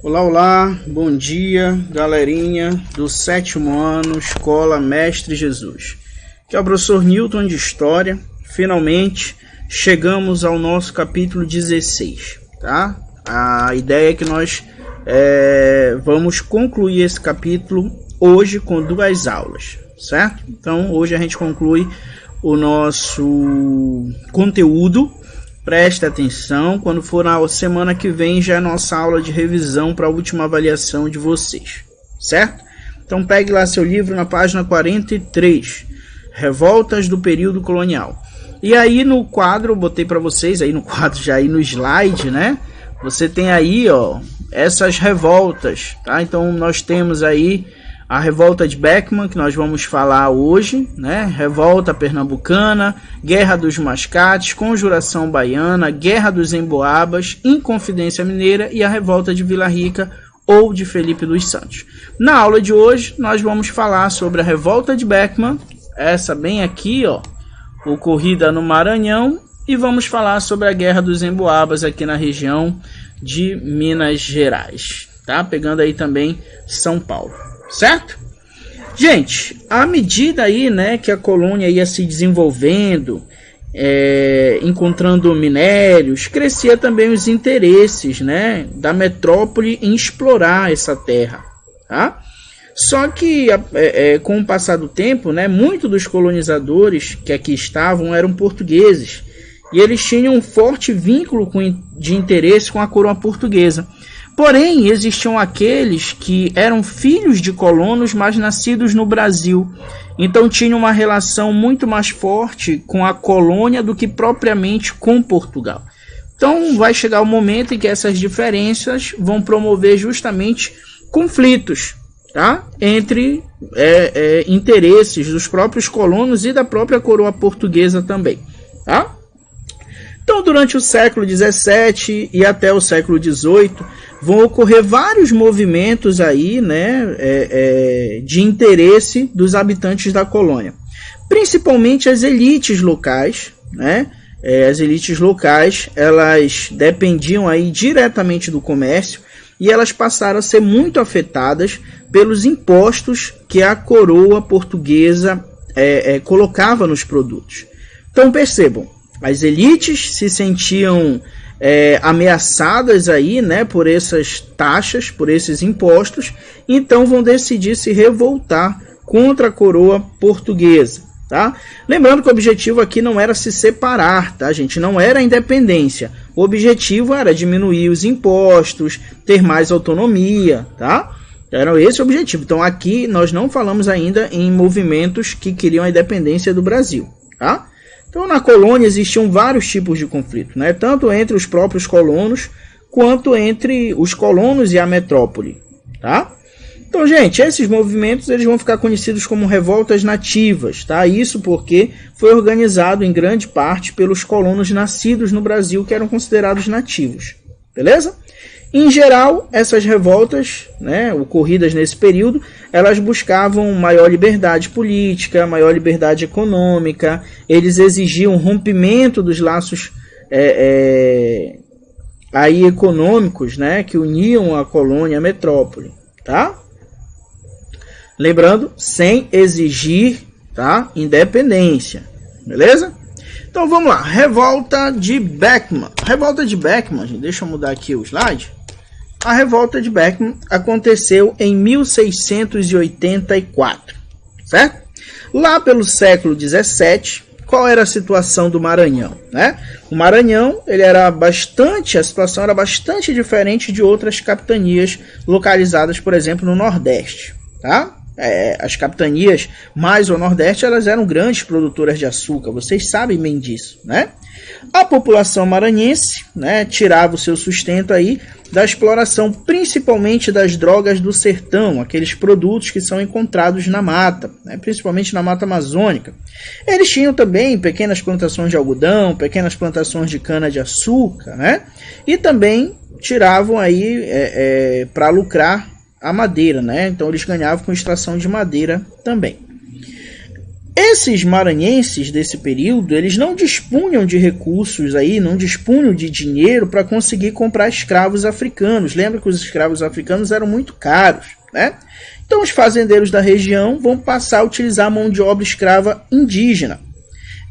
Olá, olá, bom dia, galerinha do 7º ano, Escola Mestre Jesus. Aqui é o professor Newton de História. Finalmente chegamos ao nosso capítulo 16, tá? A ideia é que nós vamos concluir esse capítulo hoje com 2 aulas, certo? Então hoje a gente conclui o nosso conteúdo. Preste atenção, quando for na semana que vem já é nossa aula de revisão para a última avaliação de vocês, certo? Então pegue lá seu livro na página 43, Revoltas do Período Colonial. E aí no quadro, eu botei para vocês, aí no quadro já aí no slide, né? Você tem aí, ó, essas revoltas, tá? Então nós temos aí a revolta de Beckman, que nós vamos falar hoje, né? Revolta pernambucana, Guerra dos Mascates, Conjuração Baiana, Guerra dos Emboabas, Inconfidência Mineira e a revolta de Vila Rica ou de Felipe dos Santos. Na aula de hoje, nós vamos falar sobre a revolta de Beckman, essa bem aqui, ó, ocorrida no Maranhão, e vamos falar sobre a Guerra dos Emboabas aqui na região de Minas Gerais, tá? Pegando aí também São Paulo. Certo? Gente, à medida aí, né, que a colônia ia se desenvolvendo, encontrando minérios, crescia também os interesses, né, da metrópole em explorar essa terra, tá? Só que com o passar do tempo, né, muitos dos colonizadores que aqui estavam eram portugueses e eles tinham um forte vínculo de interesse com a coroa portuguesa. Porém, existiam aqueles que eram filhos de colonos, mas nascidos no Brasil. Então, tinham uma relação muito mais forte com a colônia do que propriamente com Portugal. Então, vai chegar o momento em que essas diferenças vão promover justamente conflitos, tá? Entre interesses dos próprios colonos e da própria coroa portuguesa também, tá? Então, durante o século XVII e até o século XVIII, vão ocorrer vários movimentos aí, né, de interesse dos habitantes da colônia. Principalmente as elites locais, né? As elites locais, elas dependiam aí diretamente do comércio e elas passaram a ser muito afetadas pelos impostos que a coroa portuguesa colocava nos produtos. Então, percebam, as elites se sentiam ameaçadas aí, né, por essas taxas, por esses impostos, então vão decidir se revoltar contra a coroa portuguesa, tá? Lembrando que o objetivo aqui não era se separar, tá, gente? Não era a independência. O objetivo era diminuir os impostos, ter mais autonomia, tá? Era esse o objetivo. Então aqui nós não falamos ainda em movimentos que queriam a independência do Brasil, tá? Então, na colônia existiam vários tipos de conflito, né? Tanto entre os próprios colonos, quanto entre os colonos e a metrópole, tá? Então, gente, esses movimentos eles vão ficar conhecidos como revoltas nativas, tá? Isso porque foi organizado em grande parte pelos colonos nascidos no Brasil, que eram considerados nativos, beleza? Em geral, essas revoltas, né, ocorridas nesse período, elas buscavam maior liberdade política, maior liberdade econômica, eles exigiam rompimento dos laços aí econômicos, né, que uniam a colônia à metrópole, tá? Lembrando, sem exigir, tá, independência, beleza? Então vamos lá, revolta de Beckman. Revolta de Beckman, gente, deixa eu mudar aqui o slide. A revolta de Beckman aconteceu em 1684, certo? Lá pelo século 17, qual era a situação do Maranhão, né? O Maranhão, a situação era bastante diferente de outras capitanias localizadas, por exemplo, no Nordeste, tá? As capitanias mais ao Nordeste, elas eram grandes produtoras de açúcar, vocês sabem bem disso, né? A população maranhense, né, tirava o seu sustento aí da exploração, principalmente das drogas do sertão, aqueles produtos que são encontrados na mata, né, principalmente na mata amazônica. Eles tinham também pequenas plantações de algodão, pequenas plantações de cana-de-açúcar, né, e também tiravam aí para lucrar a madeira, né, então eles ganhavam com extração de madeira também. Esses maranhenses desse período, eles não dispunham de recursos aí, não dispunham de dinheiro para conseguir comprar escravos africanos. Lembra que os escravos africanos eram muito caros, né? Então os fazendeiros da região vão passar a utilizar a mão de obra escrava indígena.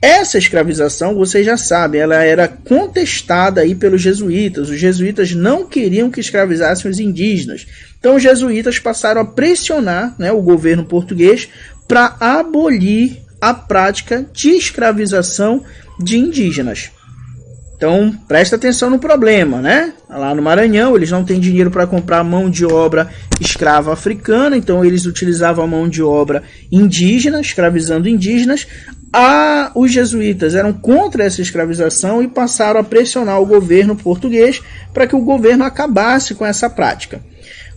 Essa escravização, vocês já sabem, ela era contestada aí pelos jesuítas. Os jesuítas não queriam que escravizassem os indígenas. Então os jesuítas passaram a pressionar, né, o governo português para abolir a prática de escravização de indígenas. Então, presta atenção no problema, né? Lá no Maranhão, eles não têm dinheiro para comprar mão de obra escrava africana, então eles utilizavam a mão de obra indígena, escravizando indígenas. Os jesuítas eram contra essa escravização e passaram a pressionar o governo português para que o governo acabasse com essa prática.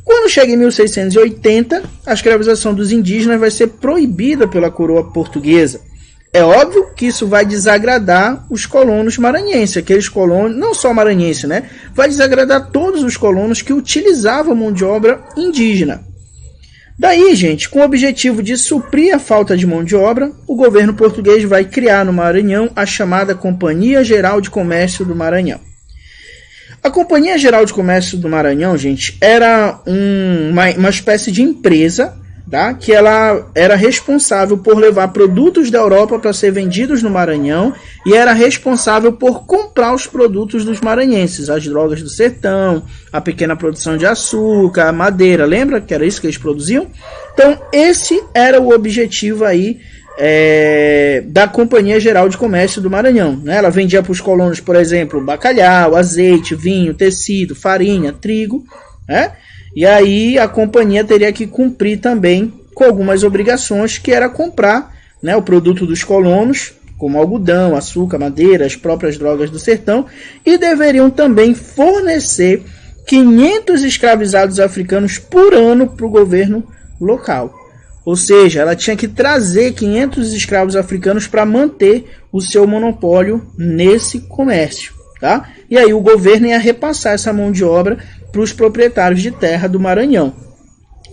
Quando chega em 1680, a escravização dos indígenas vai ser proibida pela coroa portuguesa. É óbvio que isso vai desagradar os colonos maranhenses, aqueles colonos, não só maranhenses, né? Vai desagradar todos os colonos que utilizavam mão de obra indígena. Daí, gente, com o objetivo de suprir a falta de mão de obra, o governo português vai criar no Maranhão a chamada Companhia Geral de Comércio do Maranhão. A Companhia Geral de Comércio do Maranhão, gente, era uma espécie de empresa, tá? Que ela era responsável por levar produtos da Europa para ser vendidos no Maranhão e era responsável por comprar os produtos dos maranhenses, as drogas do sertão, a pequena produção de açúcar, a madeira, lembra que era isso que eles produziam? Então esse era o objetivo aí da Companhia Geral de Comércio do Maranhão, né? Ela vendia para os colonos, por exemplo, bacalhau, azeite, vinho, tecido, farinha, trigo, né? E aí a companhia teria que cumprir também com algumas obrigações, que era comprar, né, o produto dos colonos, como algodão, açúcar, madeira, as próprias drogas do sertão, e deveriam também fornecer 500 escravizados africanos por ano para o governo local. Ou seja, ela tinha que trazer 500 escravos africanos para manter o seu monopólio nesse comércio, tá? E aí o governo ia repassar essa mão de obra para os proprietários de terra do Maranhão.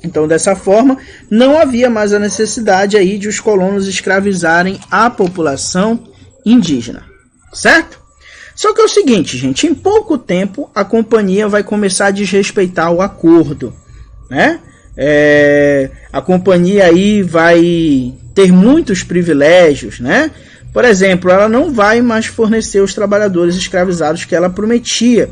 Então, dessa forma, não havia mais a necessidade aí de os colonos escravizarem a população indígena, certo? Só que é o seguinte, gente, em pouco tempo a companhia vai começar a desrespeitar o acordo, né? A companhia aí vai ter muitos privilégios, né? Por exemplo, ela não vai mais fornecer os trabalhadores escravizados que ela prometia.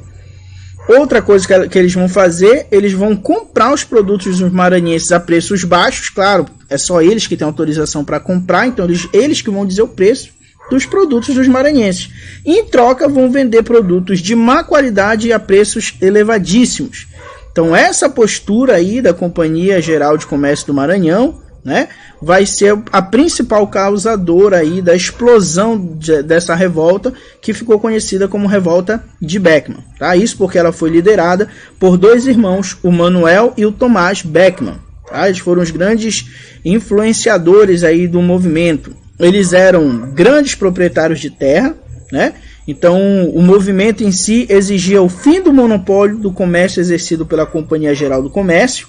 Outra coisa que eles vão fazer, eles vão comprar os produtos dos maranhenses a preços baixos, claro, é só eles que têm autorização para comprar, então eles que vão dizer o preço dos produtos dos maranhenses. E, em troca, vão vender produtos de má qualidade a preços elevadíssimos. Então, essa postura aí da Companhia Geral de Comércio do Maranhão, né, vai ser a principal causadora aí da explosão dessa revolta, que ficou conhecida como Revolta de Beckman, tá? Isso porque ela foi liderada por dois irmãos, o Manuel e o Tomás Beckman, tá? Eles foram os grandes influenciadores aí do movimento. Eles eram grandes proprietários de terra, né? Então o movimento em si exigia o fim do monopólio do comércio exercido pela Companhia Geral do Comércio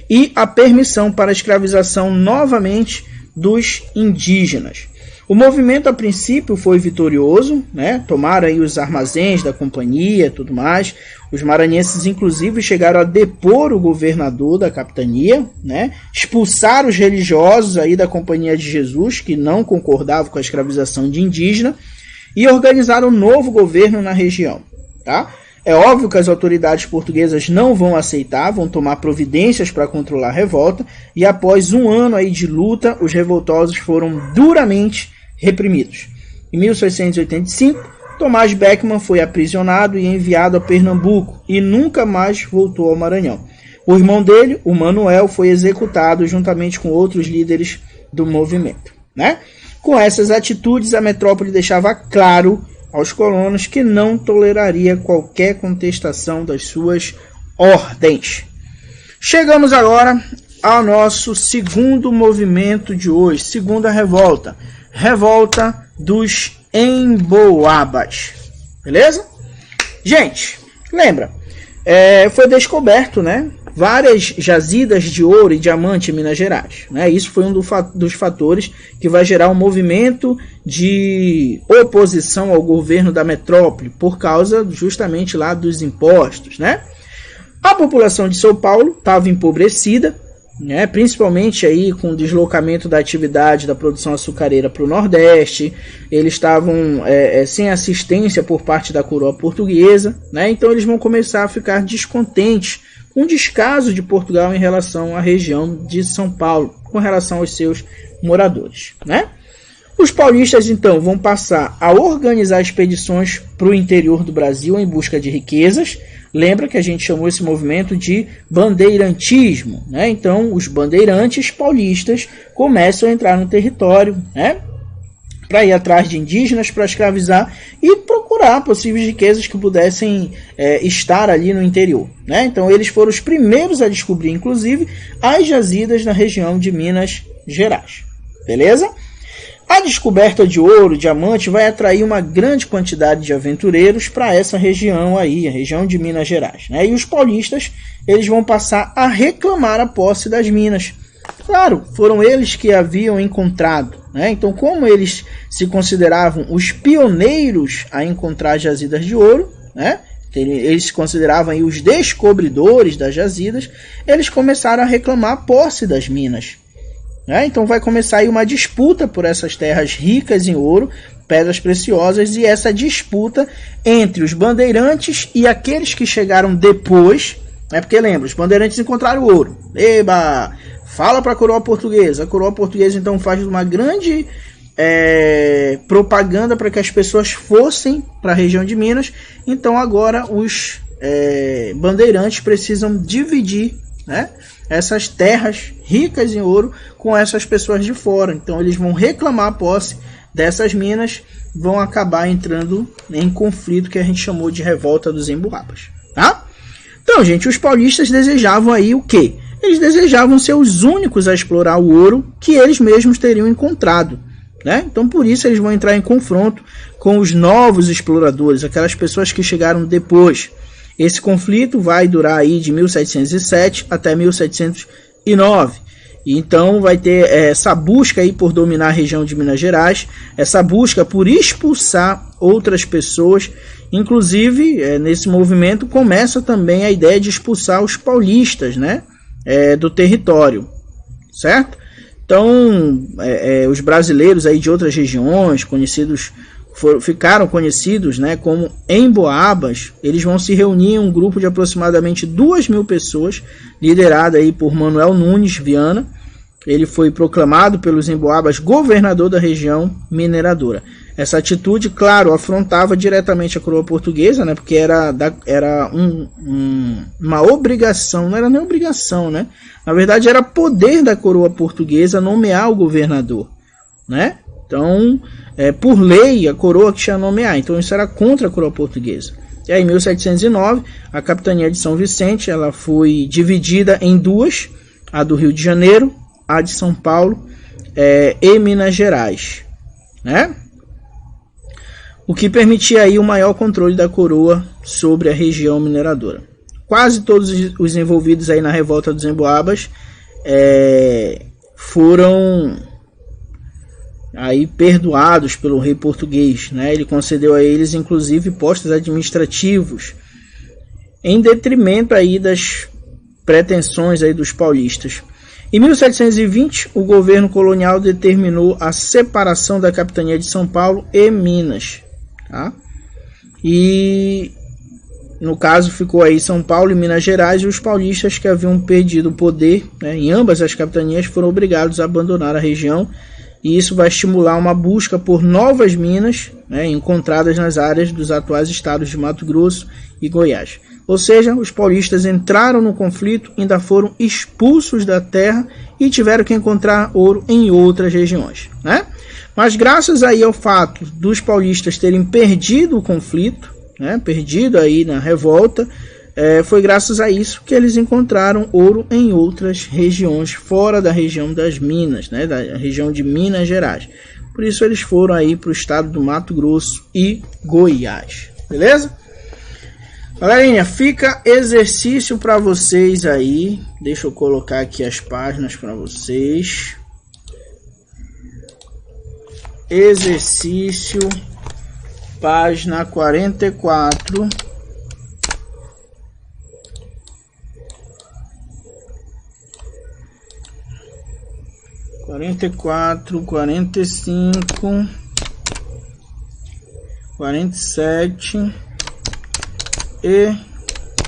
e a permissão para a escravização novamente dos indígenas. O movimento a princípio foi vitorioso, né? Tomaram aí os armazéns da companhia, tudo mais. Os maranhenses inclusive chegaram a depor o governador da capitania, né? Expulsaram os religiosos aí da Companhia de Jesus, que não concordavam com a escravização de indígena, e organizaram um novo governo na região, tá? É óbvio que as autoridades portuguesas não vão aceitar, vão tomar providências para controlar a revolta, e após um ano aí de luta, os revoltosos foram duramente reprimidos. Em 1685, Tomás Beckman foi aprisionado e enviado a Pernambuco, e nunca mais voltou ao Maranhão. O irmão dele, o Manuel, foi executado juntamente com outros líderes do movimento, né? Com essas atitudes, a metrópole deixava claro aos colonos que não toleraria qualquer contestação das suas ordens. Chegamos agora ao nosso segundo movimento de hoje, segunda revolta, Revolta dos Emboabas, beleza? Gente, lembra, foi descoberto, né? várias jazidas de ouro e diamante em Minas Gerais, né? Isso foi um dos fatores que vai gerar um movimento de oposição ao governo da metrópole, por causa justamente lá dos impostos, né? A população de São Paulo estava empobrecida, né, principalmente aí com o deslocamento da atividade da produção açucareira para o Nordeste. Eles estavam sem assistência por parte da coroa portuguesa, né, então eles vão começar a ficar descontentes com o descaso de Portugal em relação à região de São Paulo, com relação aos seus moradores, né? Os paulistas então vão passar a organizar expedições para o interior do Brasil em busca de riquezas. Lembra que a gente chamou esse movimento de bandeirantismo, né? Então, os bandeirantes paulistas começam a entrar no território, né, para ir atrás de indígenas, para escravizar e procurar possíveis riquezas que pudessem estar ali no interior, né? Então, eles foram os primeiros a descobrir, inclusive, as jazidas na região de Minas Gerais. Beleza? A descoberta de ouro, diamante, vai atrair uma grande quantidade de aventureiros para essa região aí, a região de Minas Gerais, né? E os paulistas, eles vão passar a reclamar a posse das minas. Claro, foram eles que haviam encontrado, né? Então, como eles se consideravam os pioneiros a encontrar jazidas de ouro, né? Eles se consideravam aí os descobridores das jazidas, eles começaram a reclamar a posse das minas. Então vai começar aí uma disputa por essas terras ricas em ouro, pedras preciosas, e essa disputa entre os bandeirantes e aqueles que chegaram depois, porque lembra, os bandeirantes encontraram ouro. Eba! Fala para a coroa portuguesa. A coroa portuguesa então faz uma grande propaganda para que as pessoas fossem para a região de Minas. Então agora os bandeirantes precisam dividir, né, essas terras ricas em ouro com essas pessoas de fora. Então eles vão reclamar a posse dessas minas, vão acabar entrando em conflito que a gente chamou de revolta dos emboabas, tá? Então, gente, os paulistas desejavam aí o quê? Eles desejavam ser os únicos a explorar o ouro que eles mesmos teriam encontrado, né? Então por isso eles vão entrar em confronto com os novos exploradores, aquelas pessoas que chegaram depois. Esse conflito vai durar aí de 1707 até 1709. Então vai ter essa busca aí por dominar a região de Minas Gerais, essa busca por expulsar outras pessoas. Inclusive, nesse movimento começa também a ideia de expulsar os paulistas, né, do território, certo? Então, os brasileiros aí de outras regiões, ficaram conhecidos, né, como emboabas. Eles vão se reunir em um grupo de aproximadamente 2.000 pessoas, liderado aí por Manuel Nunes Viana. Ele foi proclamado pelos emboabas governador da região mineradora. Essa atitude, claro, afrontava diretamente a coroa portuguesa, né, porque era uma obrigação, não era nem obrigação, né? Na verdade, era poder da coroa portuguesa nomear o governador, né? Então, por lei, a coroa que tinha nomear. Então, isso era contra a coroa portuguesa. E aí, em 1709, a capitania de São Vicente ela foi dividida em duas: a do Rio de Janeiro, a de São Paulo e Minas Gerais, né? O que permitia aí o maior controle da coroa sobre a região mineradora. Quase todos os envolvidos aí na revolta dos emboabas foram aí perdoados pelo rei português, né? Ele concedeu a eles inclusive postos administrativos, em detrimento aí das pretensões aí dos paulistas. Em 1720, o governo colonial determinou a separação da capitania de São Paulo e Minas, tá? E no caso ficou aí São Paulo e Minas Gerais, e os paulistas que haviam perdido o poder, né, em ambas as capitanias foram obrigados a abandonar a região. E isso vai estimular uma busca por novas minas, né, encontradas nas áreas dos atuais estados de Mato Grosso e Goiás. Ou seja, os paulistas entraram no conflito, ainda foram expulsos da terra e tiveram que encontrar ouro em outras regiões, né? Mas graças aí ao fato dos paulistas terem perdido o conflito, né, perdido aí na revolta, foi graças a isso que eles encontraram ouro em outras regiões, fora da região das Minas, né, da região de Minas Gerais. Por isso eles foram aí para o estado do Mato Grosso e Goiás, beleza? Galerinha, fica exercício para vocês aí. Deixa eu colocar aqui as páginas para vocês. Exercício, página 44. Quarenta e quatro, 45, 47 e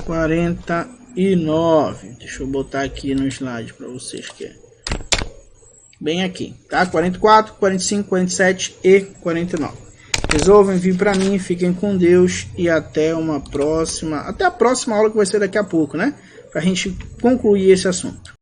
49. Deixa eu botar aqui no slide para vocês que é bem aqui, tá? 44, 45, 47 e 49. Resolvam, enviem para mim, fiquem com Deus e até uma próxima, até a próxima aula que vai ser daqui a pouco, né? Pra gente concluir esse assunto.